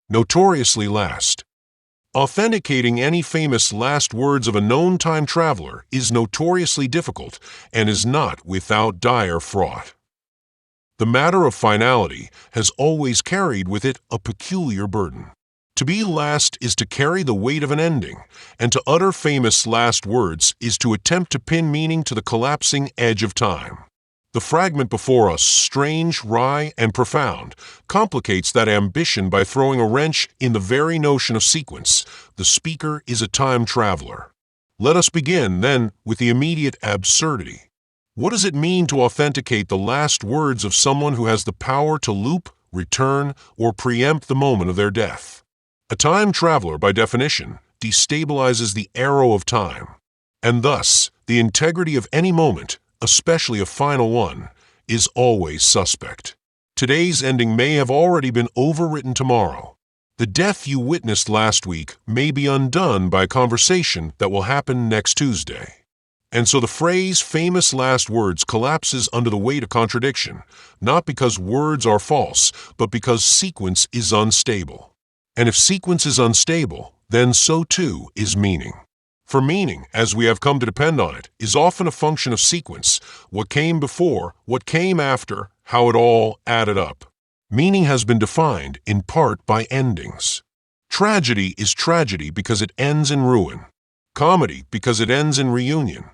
Notoriously last. Authenticating any famous last words of a known time traveler is notoriously difficult and is not without dire fraught. The matter of finality has always carried with it a peculiar burden. To be last is to carry the weight of an ending, and to utter famous last words is to attempt to pin meaning to the collapsing edge of time. The fragment before us, strange, wry, and profound, complicates that ambition by throwing a wrench in the very notion of sequence. The speaker is a time traveler. Let us begin, then, with the immediate absurdity. What does it mean to authenticate the last words of someone who has the power to loop, return, or preempt the moment of their death? A time traveler, by definition, destabilizes the arrow of time, and thus the integrity of any moment, especially a final one, is always suspect. Today's ending may have already been overwritten tomorrow. The death you witnessed last week may be undone by a conversation that will happen next Tuesday. And so the phrase famous last words collapses under the weight of contradiction, not because words are false, but because sequence is unstable. And if sequence is unstable, then so too is meaning. For meaning, as we have come to depend on it, is often a function of sequence, what came before, what came after, how it all added up. Meaning has been defined, in part, by endings. Tragedy is tragedy because it ends in ruin. Comedy because it ends in reunion.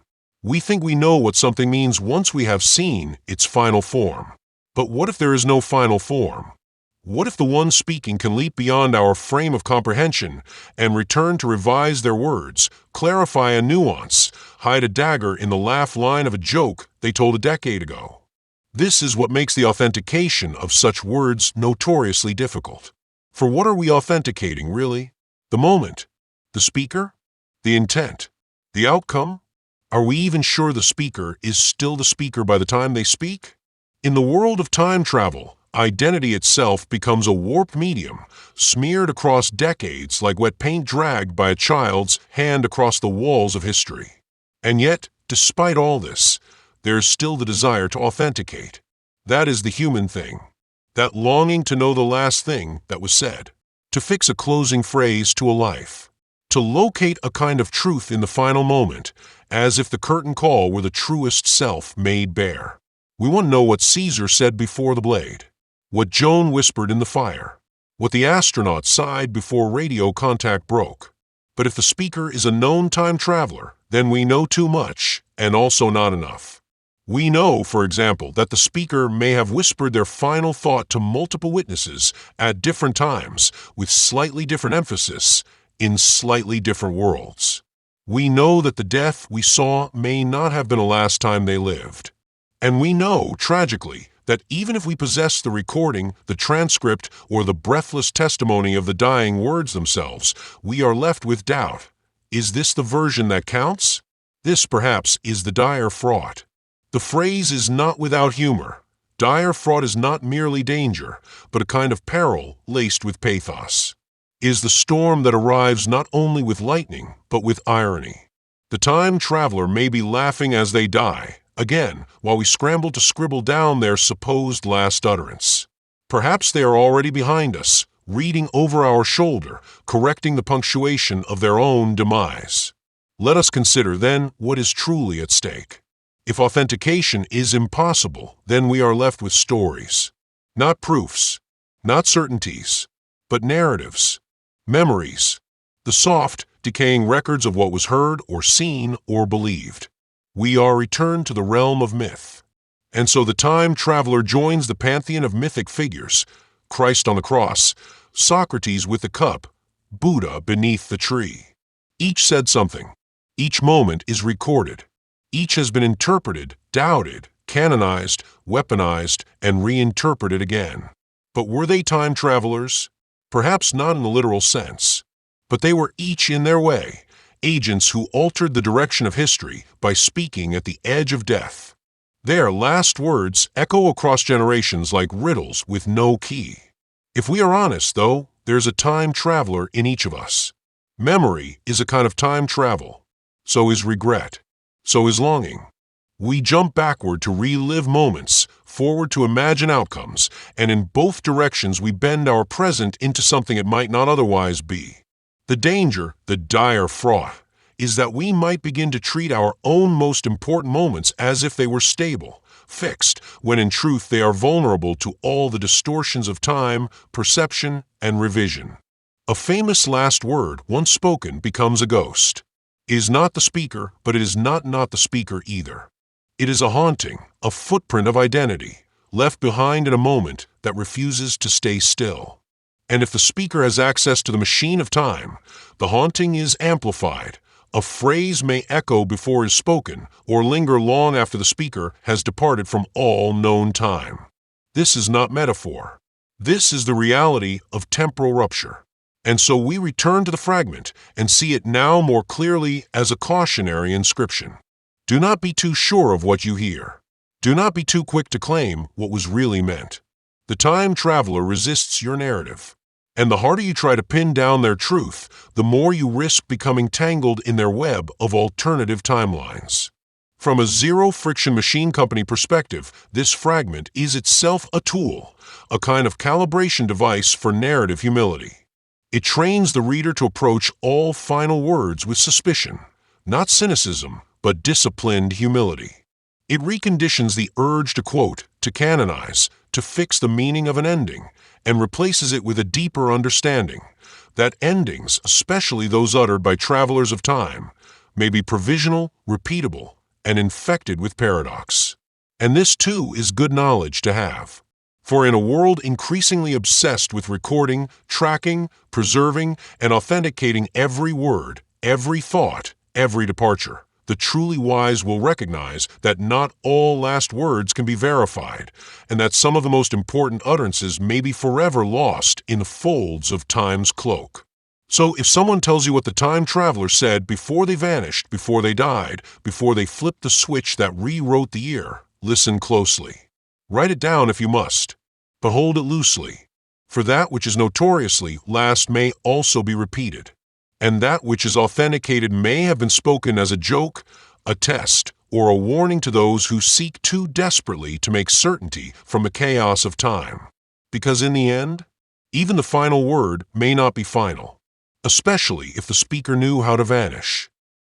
We think we know what something means once we have seen its final form. But what if there is no final form? What if the one speaking can leap beyond our frame of comprehension and return to revise their words, clarify a nuance, hide a dagger in the laugh line of a joke they told a decade ago? This is what makes the authentication of such words notoriously difficult. For what are we authenticating, really? The moment? The speaker? The intent? The outcome? Are we even sure the speaker is still the speaker by the time they speak? In the world of time travel, identity itself becomes a warped medium, smeared across decades like wet paint dragged by a child's hand across the walls of history. And yet, despite all this, there is still the desire to authenticate. That is the human thing. That longing to know the last thing that was said. To fix a closing phrase to a life. To locate a kind of truth in the final moment, as if the curtain call were the truest self made bare. We want to know what Caesar said before the blade. What Joan whispered in the fire, what the astronaut sighed before radio contact broke. But if the speaker is a known time traveler, then we know too much, and also not enough. We know, for example, that the speaker may have whispered their final thought to multiple witnesses at different times, with slightly different emphasis, in slightly different worlds. We know that the death we saw may not have been the last time they lived. And we know, tragically, that even if we possess the recording, the transcript, or the breathless testimony of the dying words themselves, we are left with doubt. Is this the version that counts? This, perhaps, is the dire fraught. The phrase is not without humor. Dire fraught is not merely danger, but a kind of peril laced with pathos. Is the storm that arrives not only with lightning, but with irony. The time traveler may be laughing as they die, again, while we scramble to scribble down their supposed last utterance. Perhaps they are already behind us, reading over our shoulder, correcting the punctuation of their own demise. Let us consider, then, what is truly at stake. If authentication is impossible, then we are left with stories. Not proofs, not certainties, but narratives, memories, the soft, decaying records of what was heard or seen or believed. We are returned to the realm of myth. And so the time traveler joins the pantheon of mythic figures, Christ on the cross, Socrates with the cup, Buddha beneath the tree. Each said something. Each moment is recorded. Each has been interpreted, doubted, canonized, weaponized, and reinterpreted again. But were they time travelers? Perhaps not in the literal sense. But they were each in their way, agents who altered the direction of history by speaking at the edge of death. Their last words echo across generations like riddles with no key. If we are honest, though, there's a time traveler in each of us. Memory is a kind of time travel. So is regret. So is longing. We jump backward to relive moments, forward to imagine outcomes, and in both directions we bend our present into something it might not otherwise be. The danger, the dire fraught, is that we might begin to treat our own most important moments as if they were stable, fixed, when in truth they are vulnerable to all the distortions of time, perception, and revision. A famous last word, once spoken, becomes a ghost. It is not the speaker, but it is not the speaker either. It is a haunting, a footprint of identity, left behind in a moment that refuses to stay still. And if the speaker has access to the machine of time, the haunting is amplified. A phrase may echo before it is spoken, or linger long after the speaker has departed from all known time. This is not metaphor. This is the reality of temporal rupture. And so we return to the fragment and see it now more clearly as a cautionary inscription. Do not be too sure of what you hear. Do not be too quick to claim what was really meant. The time traveler resists your narrative. And the harder you try to pin down their truth, the more you risk becoming tangled in their web of alternative timelines. From a zero-friction machine company perspective, this fragment is itself a tool, a kind of calibration device for narrative humility. It trains the reader to approach all final words with suspicion, not cynicism, but disciplined humility. It reconditions the urge to quote, to canonize, to fix the meaning of an ending, and replaces it with a deeper understanding that endings, especially those uttered by travelers of time, may be provisional, repeatable, and infected with paradox. And this too is good knowledge to have. For in a world increasingly obsessed with recording, tracking, preserving, and authenticating every word, every thought, every departure, the truly wise will recognize that not all last words can be verified, and that some of the most important utterances may be forever lost in the folds of time's cloak. So if someone tells you what the time traveler said before they vanished, before they died, before they flipped the switch that rewrote the year, listen closely. Write it down if you must, but hold it loosely, for that which is notoriously last may also be repeated. And that which is authenticated may have been spoken as a joke, a test, or a warning to those who seek too desperately to make certainty from the chaos of time. Because in the end, even the final word may not be final, especially if the speaker knew how to vanish.